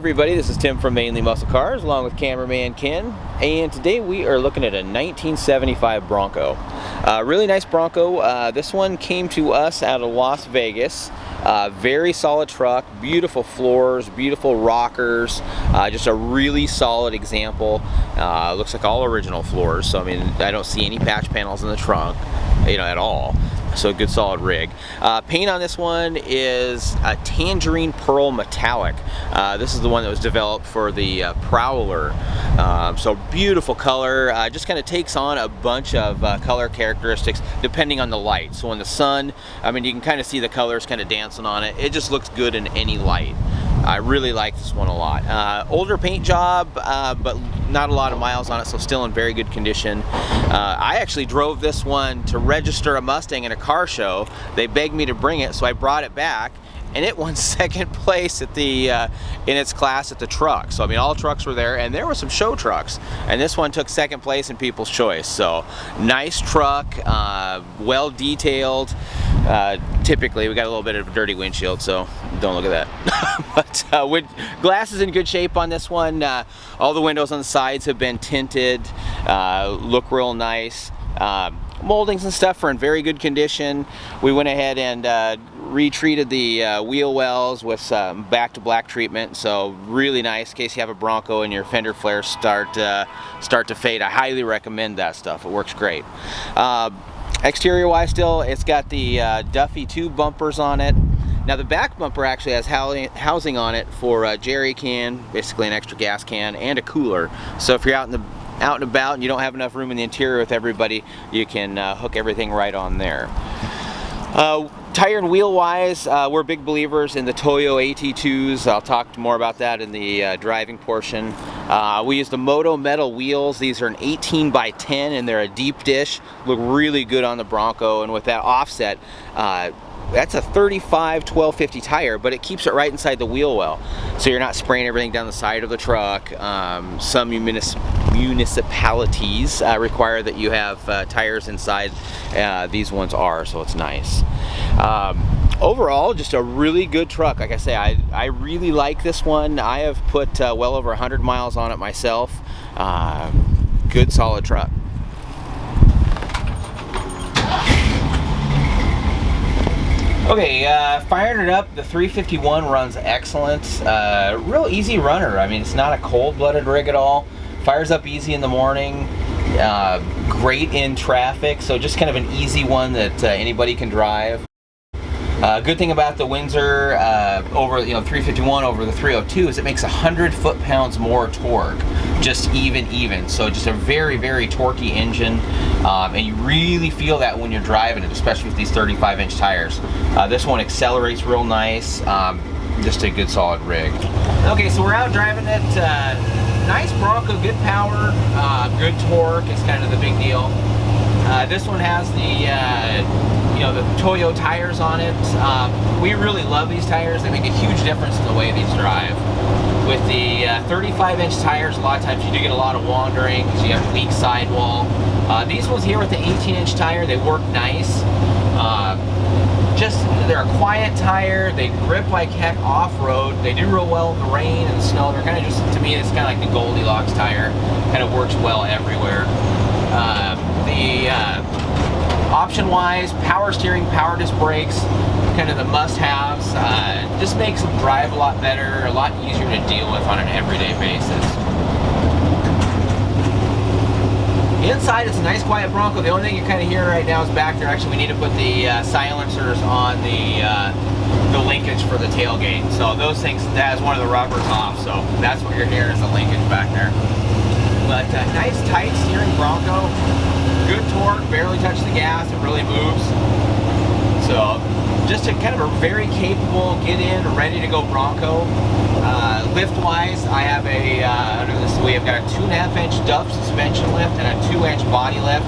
everybody, this is Tim from Mainly Muscle Cars along with cameraman Ken, and today we are looking at a 1975 Bronco. Really nice Bronco. This one came to us out of Las Vegas. Very solid truck, beautiful floors, beautiful rockers, just a really solid example. Looks like all original floors, so I mean I don't see any patch panels in the trunk, at all. So a good solid rig. Paint on this one is a tangerine pearl metallic. This is the one that was developed for the Prowler. So beautiful color. Just kind of takes on a bunch of color characteristics depending on the light. So in the sun, I mean, you can kind of see the colors kind of dancing on it. It just looks good in any light. I really like this one a lot. Older paint job, but not a lot of miles on it, so still in very good condition. I actually drove this one to register a Mustang in a car show. They begged me to bring it, so I brought it back, and it won second place at the in its class at the truck. So I mean, all trucks were there, and there were some show trucks, and this one took second place in People's Choice. So nice truck, well detailed. Typically we got a little bit of a dirty windshield, so don't look at that. But glass is in good shape on this one. All the windows on the sides have been tinted, look real nice. Moldings and stuff are in very good condition. We went ahead and retreated the wheel wells with back to black treatment, so really nice in case you have a Bronco and your fender flares start to fade. I highly recommend that stuff. It works great. Exterior wise, still it's got the Duffy tube bumpers on it. Now the back bumper actually has housing on it for a jerry can, basically an extra gas can, and a cooler. So if you're out and about and you don't have enough room in the interior with everybody, you can hook everything right on there. Tire and wheel wise, we're big believers in the Toyo AT2s. I'll talk more about that in the driving portion. We use the Moto metal wheels. These are an 18 by 10 and they're a deep dish. Look really good on the Bronco, and with that offset, that's a 35 1250 tire, but it keeps it right inside the wheel well, so you're not spraying everything down the side of the truck. Some municipalities require that you have tires inside. These ones are, so it's nice. Overall, just a really good truck. Like I say, I really like this one. I have put well over 100 miles on it myself. Good solid truck. Okay, firing it up, the 351 runs excellent. Real easy runner. I mean, it's not a cold-blooded rig at all. Fires up easy in the morning. Great in traffic, so just kind of an easy one that anybody can drive. Good thing about the Windsor over 351 over the 302 is it makes 100 foot-pounds more torque, just even. So just a very, very torquey engine, and you really feel that when you're driving it, especially with these 35-inch tires. This one accelerates real nice. Just a good solid rig. Okay, so we're out driving it. Nice Bronco, good power, good torque is kind of the big deal. This one has the Toyo tires on it. We really love these tires. They make a huge difference in the way these drive. With the 35-inch tires, a lot of times you do get a lot of wandering because you have weak sidewall. These ones here with the 18-inch tire, they work nice. They're a quiet tire. They grip like heck off-road. They do real well in the rain and the snow. They're kind of just, to me, it's kind of like the Goldilocks tire. Kind of works well everywhere. Option-wise, power steering, power disc brakes, kind of the must-haves. Just makes them drive a lot better, a lot easier to deal with on an everyday basis. Inside, it's a nice quiet Bronco. The only thing you're kind of hearing right now is back there. Actually, we need to put the silencers on the linkage for the tailgate. So those things, that is one of the rubbers off. So that's what you're hearing is the linkage back there. But nice tight steering Bronco. Good torque, barely touch the gas, it really moves. So just a kind of a very capable get in, ready to go Bronco. Lift wise, I have we have got a 2.5-inch Duff suspension lift and a 2-inch body lift.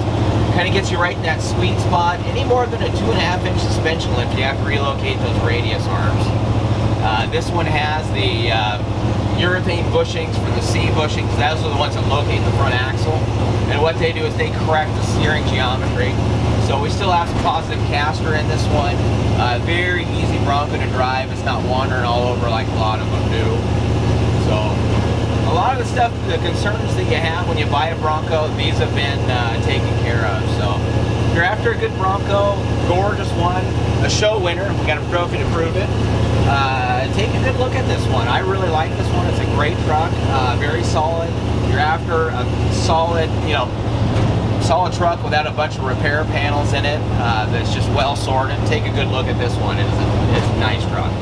Kind of gets you right in that sweet spot. Any more than a 2.5-inch suspension lift, you have to relocate those radius arms. This one has the urethane bushings for the C bushings. Those are the ones that locate the front axle. And what they do is they correct the steering geometry. So we still have some positive caster in this one. Very easy Bronco to drive. It's not wandering all over like a lot of them do. So a lot of the stuff, the concerns that you have when you buy a Bronco, these have been taken care of. So if you're after a good Bronco, gorgeous one, a show winner, we got a trophy to prove it, take a good look at this one. I really like this one. It's a great truck, very solid. You're after a solid, solid truck without a bunch of repair panels in it, that's just well sorted. Take a good look at this one. It's a nice truck.